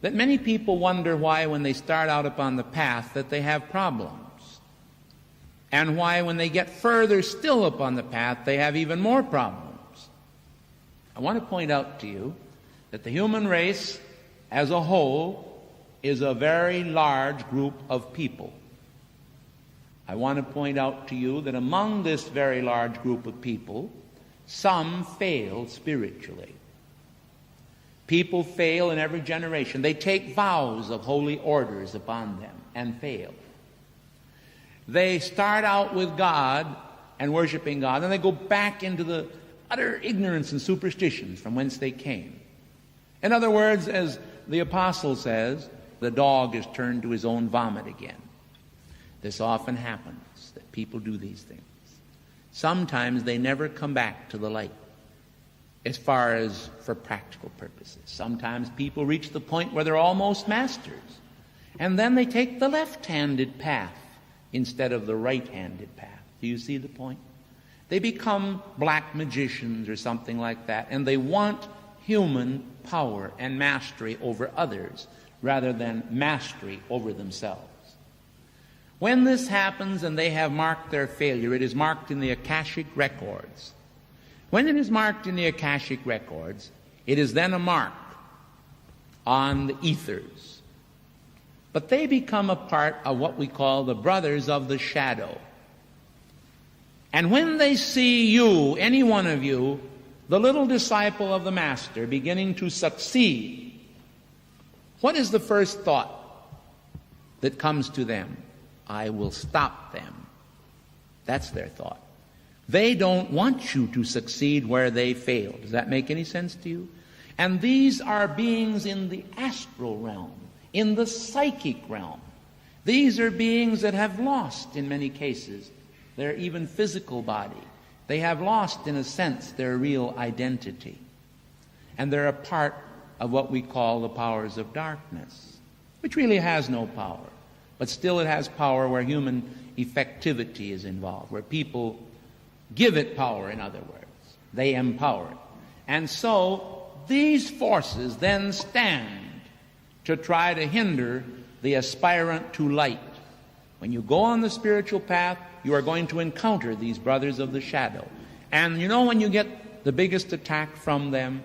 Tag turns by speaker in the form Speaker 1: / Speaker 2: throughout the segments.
Speaker 1: that many people wonder why when they start out upon the path that they have problems, and why when they get further still upon the path they have even more problems. I want to point out to you that the human race as a whole is a very large group of people. I want to point out to you that among this very large group of people, some fail spiritually. People fail in every generation. They take vows of holy orders upon them and fail. They start out with God and worshiping God, and they go back into the utter ignorance and superstitions from whence they came. In other words, as the apostle says, the dog is turned to his own vomit again. This often happens, that people do these things. Sometimes they never come back to the light, as far as for practical purposes. Sometimes people reach the point where they're almost masters, and then they take the left-handed path instead of the right-handed path. Do you see the point? They become black magicians or something like that, and they want human power and mastery over others rather than mastery over themselves. When this happens and they have marked their failure, it is marked in the Akashic records. When it is marked in the Akashic records, it is then a mark on the ethers. But they become a part of what we call the brothers of the shadow. And when they see you, any one of you, the little disciple of the Master, beginning to succeed, what is the first thought that comes to them? I will stop them. That's their thought. They don't want you to succeed where they fail. Does that make any sense to you? And these are beings in the astral realm, in the psychic realm. These are beings that have lost, in many cases, their even physical body. They have lost, in a sense, their real identity. And they're a part of what we call the powers of darkness, which really has no power. But still it has power where human effectivity is involved, where people give it power, in other words. They empower it. And so these forces then stand to try to hinder the aspirant to light. When you go on the spiritual path, you are going to encounter these brothers of the shadow. And you know when you get the biggest attack from them?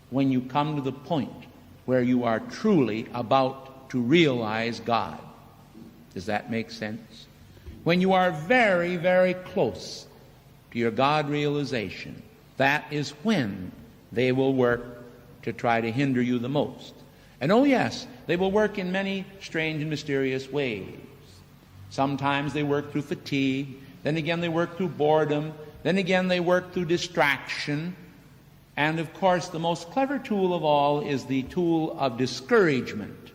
Speaker 1: When you come to the point where you are truly about to realize God. Does that make sense? When you are very, very close to your God realization, that is when they will work to try to hinder you the most. And oh yes, they will work in many strange and mysterious ways. Sometimes they work through fatigue, then again they work through boredom, then again they work through distraction, and of course the most clever tool of all is the tool of discouragement.